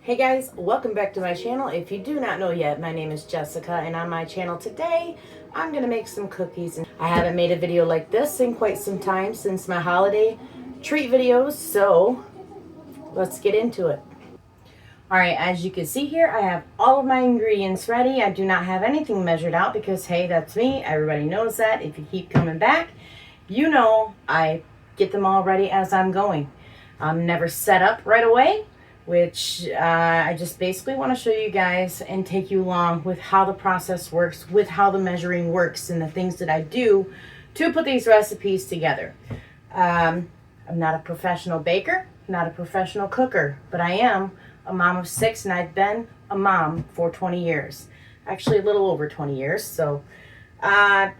Hey guys, welcome back to my channel. If you do not know yet, my name is Jessica, and on my channel today, I'm going to make some cookies. I haven't made a video like this in quite some time since my holiday treat videos, so let's get into it. Alright, as you can see here, I have all of my ingredients ready. I do not have anything measured out because, hey, that's me. Everybody knows that. If you keep coming back, you know I get them all ready as I'm going. I'm never set up right away, which I just basically want to show you guys and take you along with how the process works, with how the measuring works, and the things that I do to put these recipes together. I'm not a professional baker, not a professional cooker, but I am a mom of 6, and I've been a mom for 20 years. Actually, a little over 20 years. So, all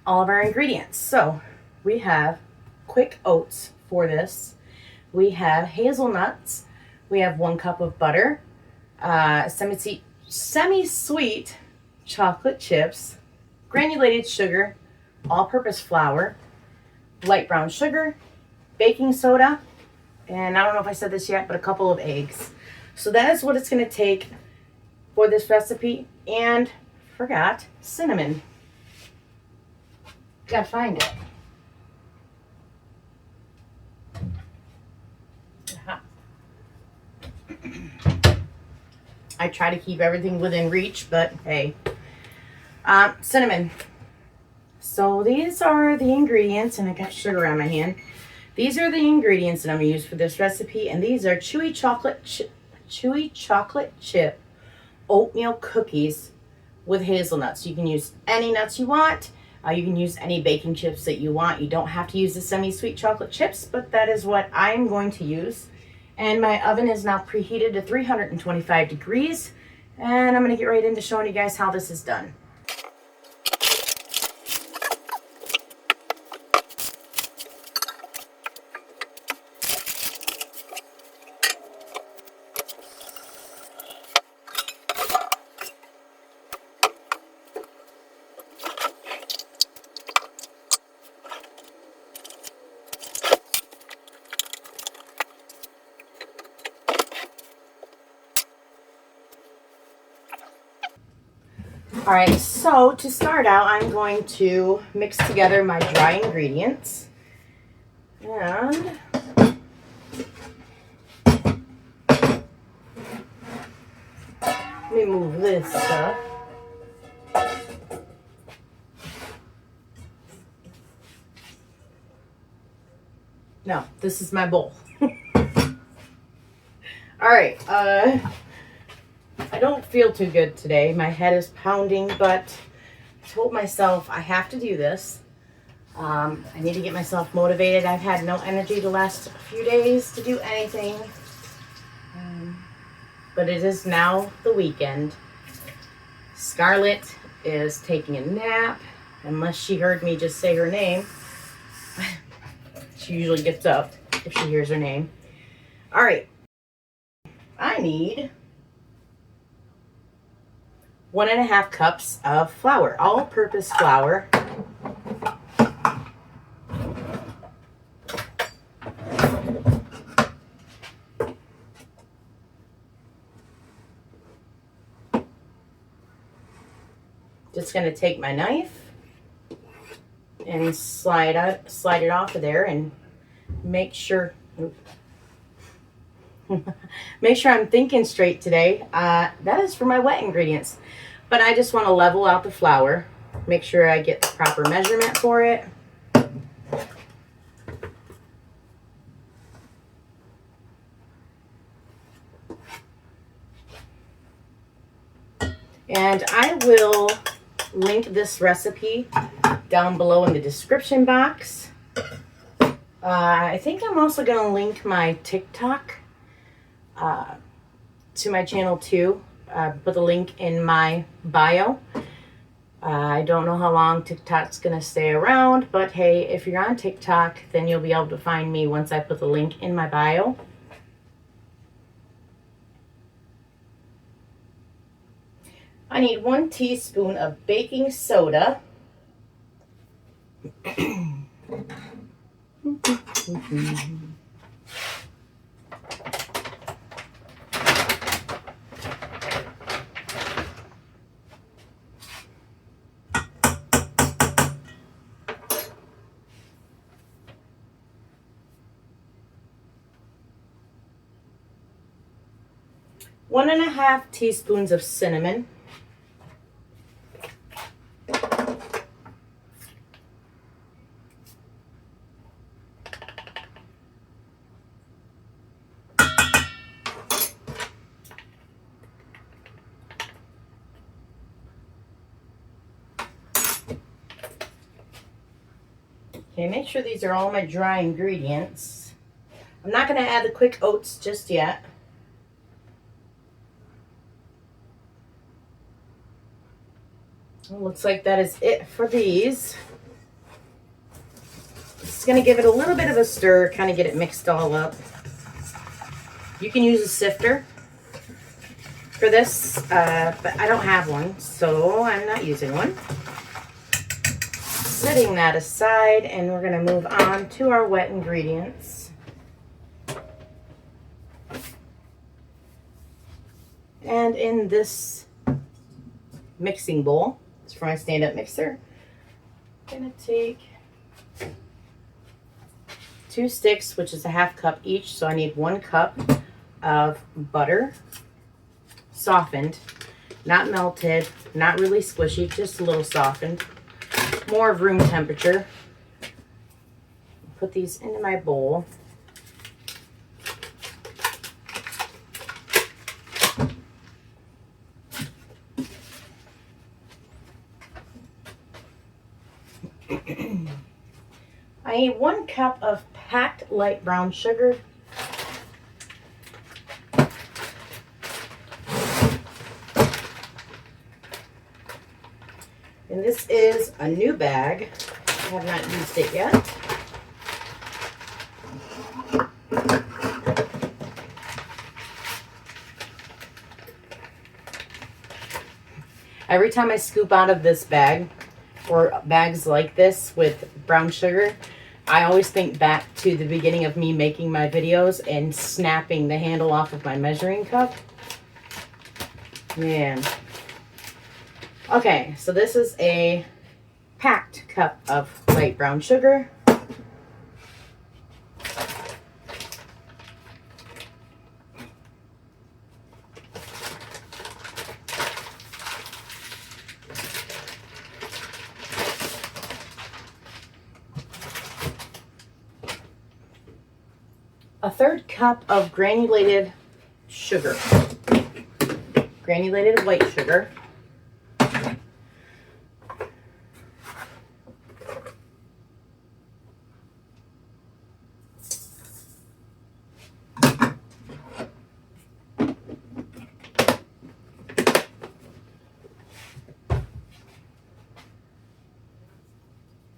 of our ingredients. So, we have quick oats for this. We have hazelnuts. We have 1 cup of butter, semi-sweet chocolate chips, granulated sugar, all-purpose flour, light brown sugar, baking soda, and I don't know if I said this yet, but a couple of eggs. So that is what it's going to take for this recipe. And forgot cinnamon. Gotta find it. I try to keep everything within reach, but hey. Cinnamon. So these are the ingredients, and I got sugar on my hand. These are the ingredients that I'm going to use for this recipe, and these are chewy chocolate chip oatmeal cookies with hazelnuts. You can use any nuts you want. You can use any baking chips that you want. You don't have to use the semi-sweet chocolate chips, but that is what I'm going to use. And my oven is now preheated to 325 degrees. And I'm going to get right into showing you guys how this is done. All right, so to start out, I'm going to mix together my dry ingredients. And let me move this stuff. No, this is my bowl. All right, I don't feel too good today. My head is pounding, but I told myself I have to do this. I need to get myself motivated. I've had no energy the last few days to do anything. But it is now the weekend. Scarlett is taking a nap. Unless she heard me just say her name. She usually gets up if she hears her name. All right. I need 1.5 cups of flour, all-purpose flour. Just going to take my knife and slide it off of there and make sure make sure I'm thinking straight today. That is for my wet ingredients. But I just want to level out the flour. Make sure I get the proper measurement for it. And I will link this recipe down below in the description box. I think I'm also going to link my TikTok to my channel too. Put the link in my bio. I don't know how long TikTok's going to stay around, but hey, if you're on TikTok, then you'll be able to find me once I put the link in my bio. I need 1 teaspoon of baking soda. 1.5 teaspoons of cinnamon. Okay, make sure these are all my dry ingredients. I'm not going to add the quick oats just yet. Well, looks like that is it for these. Just going to give it a little bit of a stir, kind of get it mixed all up. You can use a sifter for this, but I don't have one, so I'm not using one. Setting that aside, and we're going to move on to our wet ingredients. And in this mixing bowl, it's for my stand-up mixer, I'm going to take 2 sticks, which is a 1/2 cup each, so I need 1 cup of butter, softened, not melted, not really squishy, just a little softened, more of room temperature. Put these into my bowl. I need 1 cup of packed light brown sugar. And this is a new bag. I have not used it yet. Every time I scoop out of this bag, or bags like this with brown sugar, I always think back to the beginning of me making my videos and snapping the handle off of my measuring cup. Man. Okay, so this is a packed cup of light brown sugar. A 1/3 cup of granulated sugar, granulated white sugar.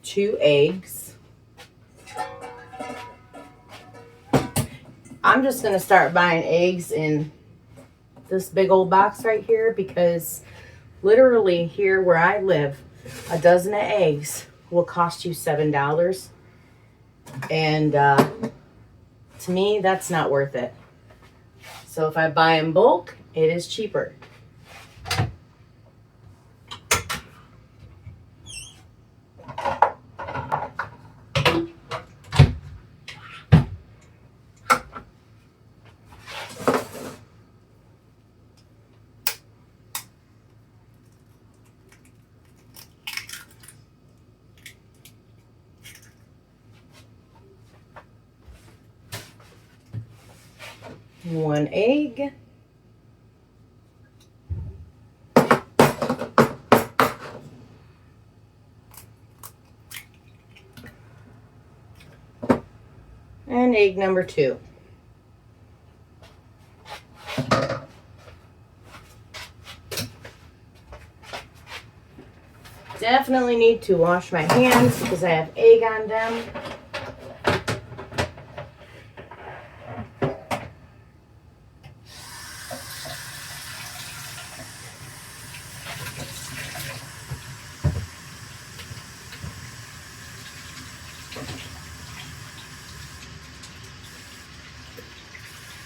Two eggs. I'm just going to start buying eggs in this big old box right here, because literally here where I live, a dozen of eggs will cost you $7. And to me, that's not worth it. So if I buy in bulk, it is cheaper. One egg. And egg number 2. Definitely need to wash my hands because I have egg on them.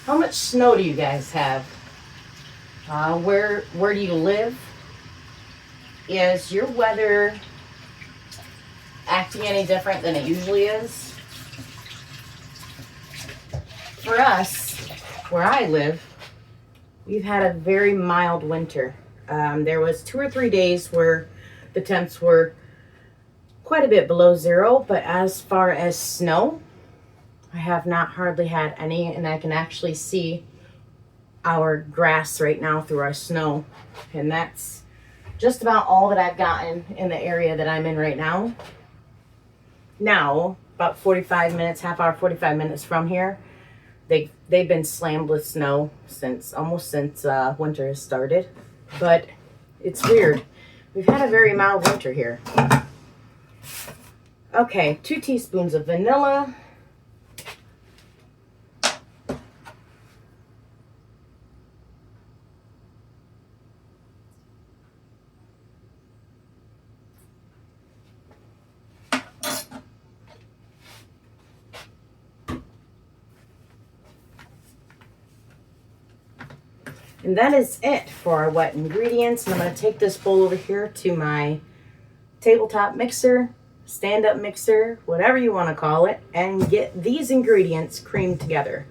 How much snow do you guys have? Where do you live? Is your weather acting any different than it usually is? For us, where I live, We've had a very mild winter. There was 2 or 3 days where the temps were quite a bit below zero, but as far as snow, I have not hardly had any, and I can actually see our grass right now through our snow, and that's just about all that I've gotten in the area that I'm in right now. Now, about 45 minutes, half hour, 45 minutes from here, they've been slammed with snow almost since winter has started. But it's weird. We've had a very mild winter here. Okay, 2 teaspoons of vanilla. And that is it for our wet ingredients. And I'm going to take this bowl over here to my tabletop mixer, stand-up mixer, whatever you want to call it, and get these ingredients creamed together.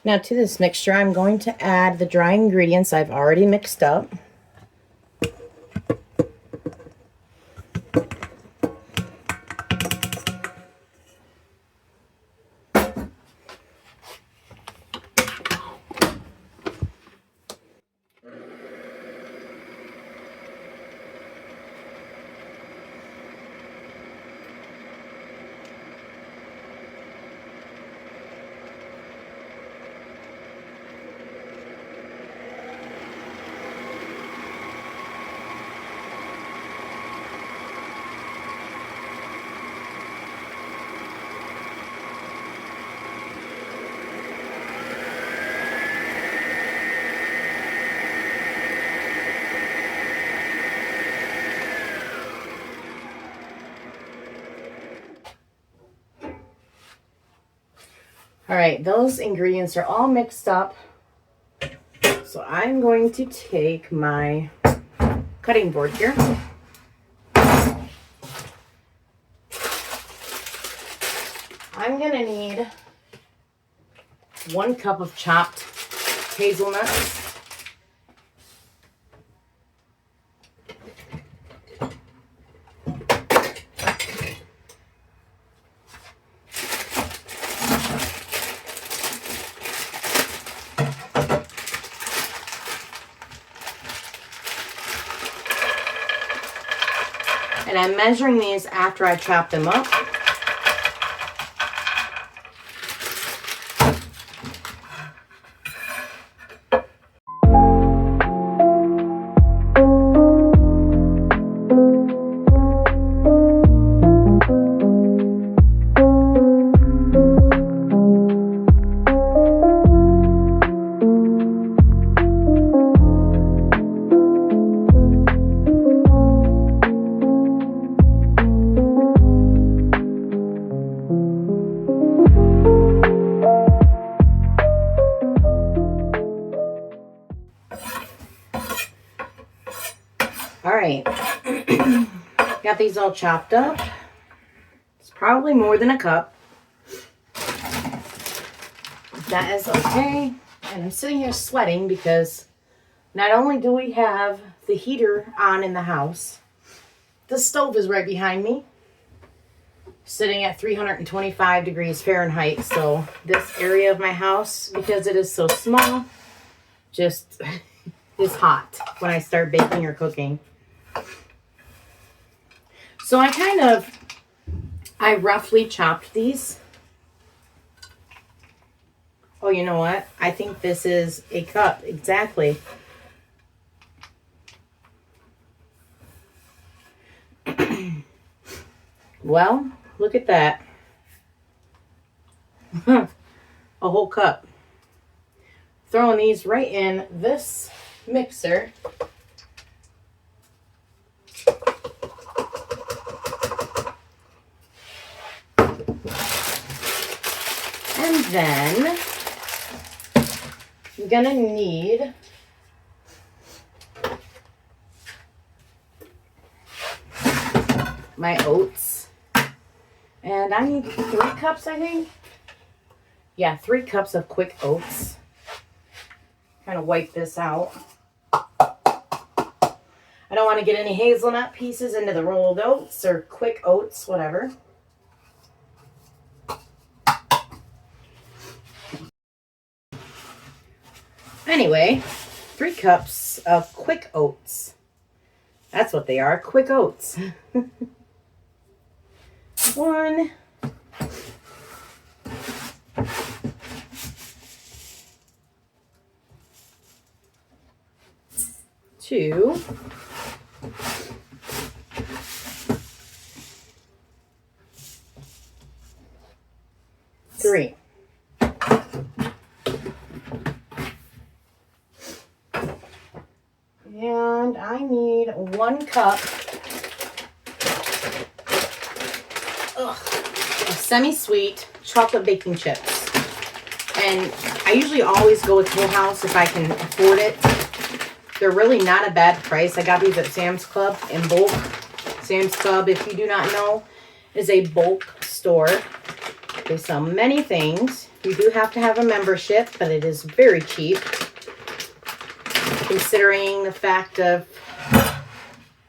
Now to this mixture, I'm going to add the dry ingredients I've already mixed up. All right, those ingredients are all mixed up. So I'm going to take my cutting board here. I'm gonna need 1 cup of chopped hazelnuts. And I'm measuring these after I chop them up. All right, got these all chopped up. It's probably more than a cup. That is okay. And I'm sitting here sweating because not only do we have the heater on in the house, the stove is right behind me, sitting at 325 degrees Fahrenheit. So this area of my house, because it is so small, just is hot when I start baking or cooking. So I roughly chopped these. Oh, you know what? I think this is a cup, exactly. Well, look at that. A whole cup. throwing these right in this mixer. And then I'm gonna need my oats. And I need 3 cups, I think. Yeah, 3 cups of quick oats. Kind of wipe this out. I don't want to get any hazelnut pieces into the rolled oats or quick oats, whatever. Anyway, 3 cups of quick oats. That's what they are, quick oats. 1, 2, 3. And I need 1 cup of semi-sweet chocolate baking chips. And I usually always go with Whole House if I can afford it. They're really not a bad price. I got these at Sam's Club in bulk. Sam's Club, if you do not know, is a bulk store. They sell many things. You do have to have a membership, but it is very cheap, considering the fact of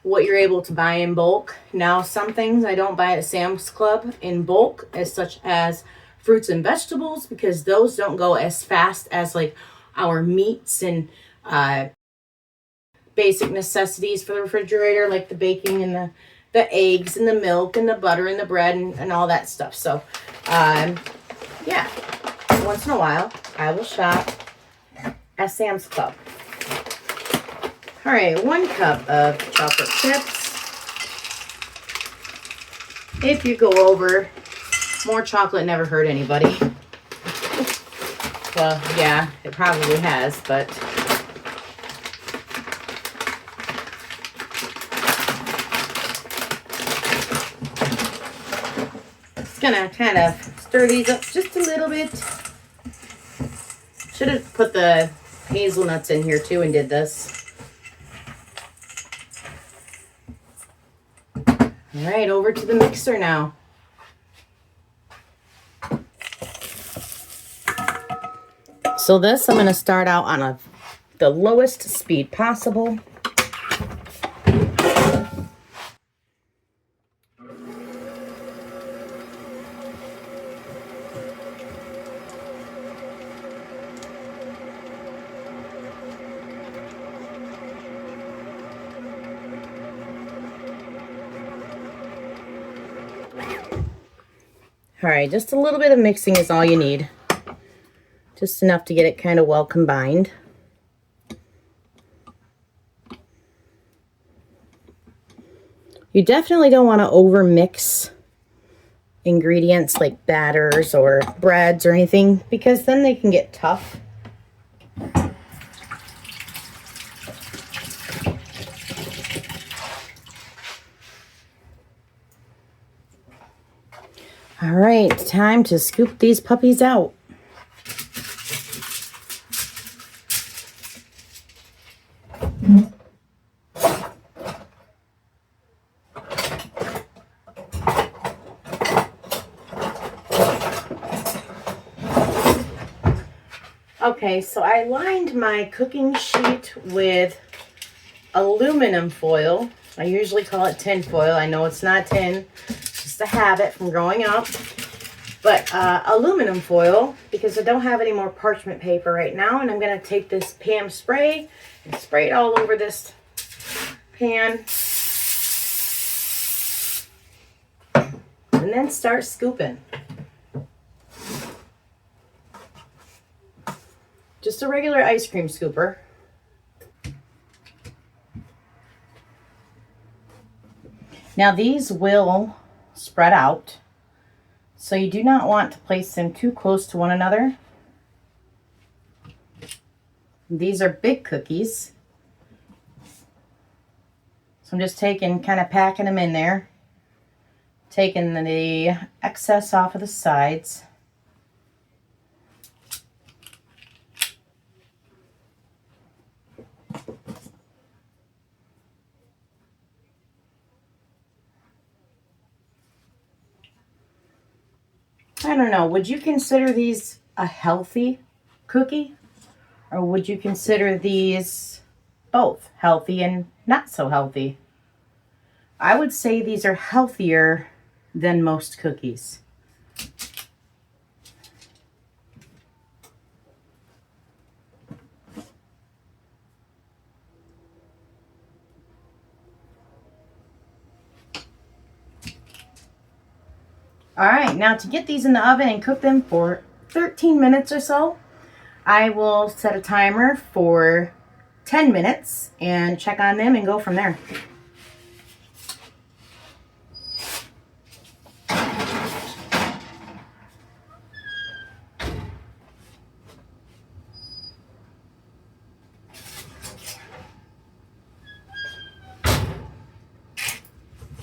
what you're able to buy in bulk. Now, some things I don't buy at Sam's Club in bulk, as such as fruits and vegetables, because those don't go as fast as like our meats and basic necessities for the refrigerator, like the baking and the eggs and the milk and the butter and the bread and all that stuff. So, yeah, once in a while, I will shop at Sam's Club. All right, 1 cup of chocolate chips. If you go over, more chocolate never hurt anybody. Well, yeah, it probably has, but just gonna kind of stir these up just a little bit. Should have put the hazelnuts in here too and did this. All right, over to the mixer now. So this, I'm going to start out on the lowest speed possible. All right, just a little bit of mixing is all you need. Just enough to get it kind of well combined. You definitely don't want to over mix ingredients like batters or breads or anything, because then they can get tough. All right, time to scoop these puppies out. Okay, so I lined my cooking sheet with aluminum foil. I usually call it tin foil. I know it's not tin, it's just a habit from growing up. But aluminum foil, because I don't have any more parchment paper right now, and I'm going to take this Pam spray and spray it all over this pan. And then start scooping. Just a regular ice cream scooper. Now these will spread out, so you do not want to place them too close to one another. These are big cookies. So I'm just kind of packing them in there. Taking the excess off of the sides. I don't know, would you consider these a healthy cookie? Or would you consider these both healthy and not so healthy? I would say these are healthier than most cookies. All right, now to get these in the oven and cook them for 13 minutes or so, I will set a timer for 10 minutes and check on them and go from there.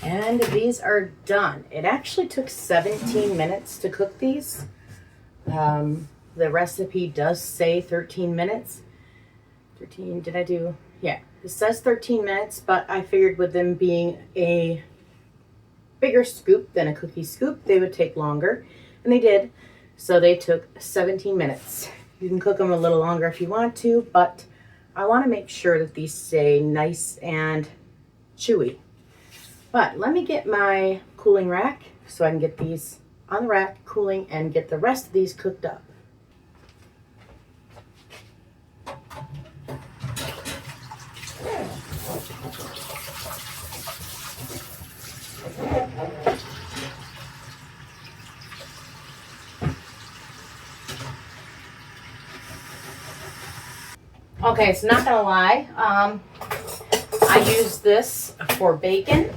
And these are done. It actually took 17 minutes to cook these. The recipe does say 13 minutes. 13, did I do? Yeah, it says 13 minutes, but I figured with them being a bigger scoop than a cookie scoop, they would take longer. And they did. So they took 17 minutes. You can cook them a little longer if you want to, but I want to make sure that these stay nice and chewy. But let me get my cooling rack so I can get these on the rack cooling and get the rest of these cooked up. Okay, so not gonna lie, I use this for bacon.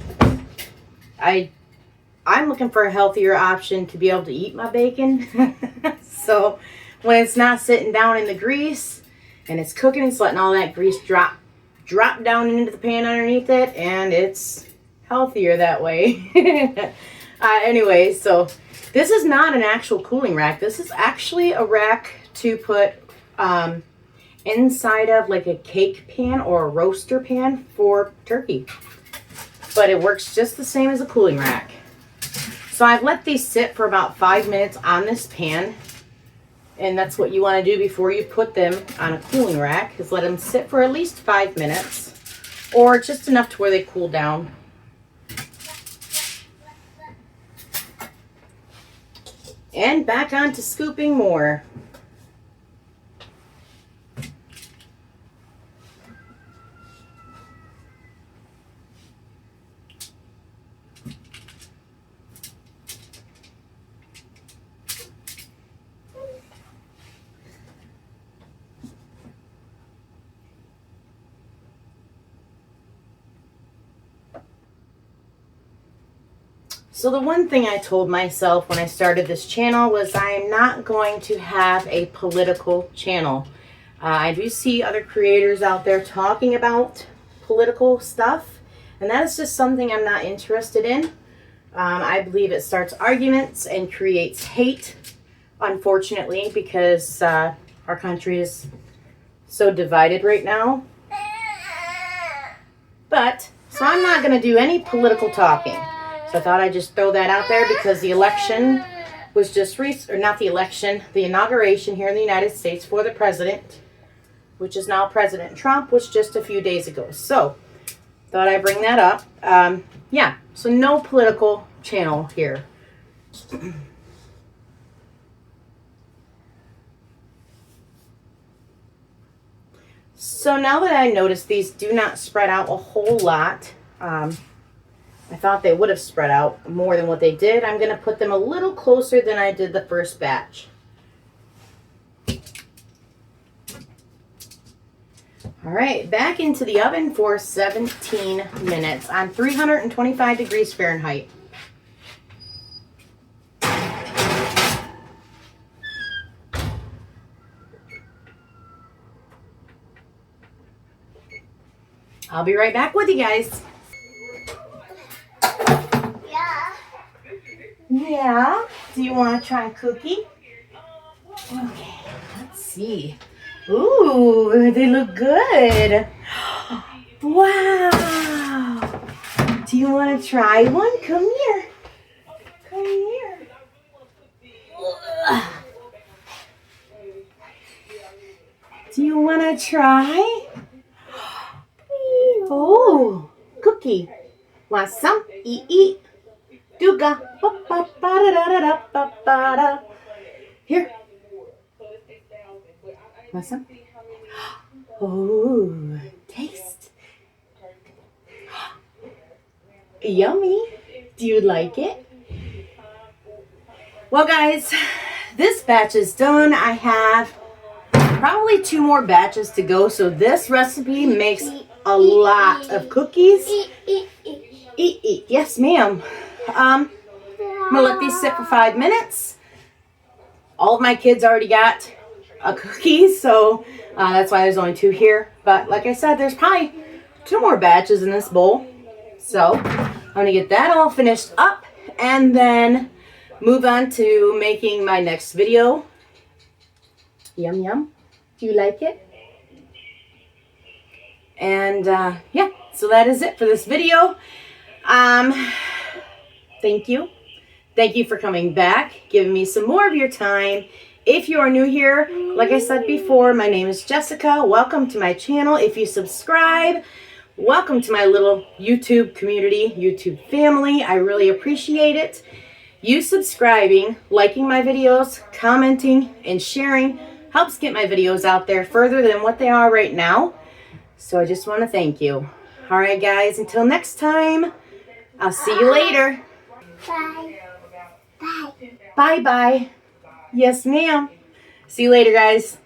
I'm looking for a healthier option to be able to eat my bacon. So when it's not sitting down in the grease and it's cooking, it's letting all that grease drop down into the pan underneath it, and it's healthier that way. Anyway, so this is not an actual cooling rack. This is actually a rack to put inside of like a cake pan or a roaster pan for turkey. But it works just the same as a cooling rack. So I've let these sit for about 5 minutes on this pan. And that's what you want to do before you put them on a cooling rack, is let them sit for at least 5 minutes, or just enough to where they cool down. And back on to scooping more. So the one thing I told myself when I started this channel was I am not going to have a political channel. I do see other creators out there talking about political stuff, and that is just something I'm not interested in. I believe it starts arguments and creates hate, unfortunately, because our country is so divided right now. But, so I'm not going to do any political talking. So I thought I'd just throw that out there because the election was just the inauguration here in the United States for the president, which is now President Trump, was just a few days ago. So thought I'd bring that up. Yeah, so no political channel here. So now that I noticed these do not spread out a whole lot, I thought they would have spread out more than what they did. I'm going to put them a little closer than I did the first batch. All right, back into the oven for 17 minutes on 325 degrees Fahrenheit. I'll be right back with you guys. Yeah. Yeah? Do you want to try a cookie? Okay, let's see. Ooh, they look good. Wow. Do you want to try one? Come here. Come here. Do you want to try? Oh, cookie. Want some? Eat. Duga. Here. Want some? Oh, taste. Yummy. Do you like it? Well, guys, this batch is done. I have probably 2 more batches to go. So this recipe makes a lot of cookies. Eat. Yes, ma'am. I'm gonna let these sit for 5 minutes. All of my kids already got a cookie, so that's why there's only 2 here. But like I said, there's probably 2 more batches in this bowl. So I'm gonna get that all finished up and then move on to making my next video. Yum, yum. Do you like it? And yeah, so that is it for this video. Thank you. Thank you for coming back, giving me some more of your time. If you are new here, like I said before, my name is Jessica. Welcome to my channel. If you subscribe, welcome to my little YouTube community, YouTube family. I really appreciate it. You subscribing, liking my videos, commenting, and sharing helps get my videos out there further than what they are right now. So I just want to thank you. All right, guys, until next time, I'll see you later. Bye. Bye. Bye-bye. Yes, ma'am. See you later, guys.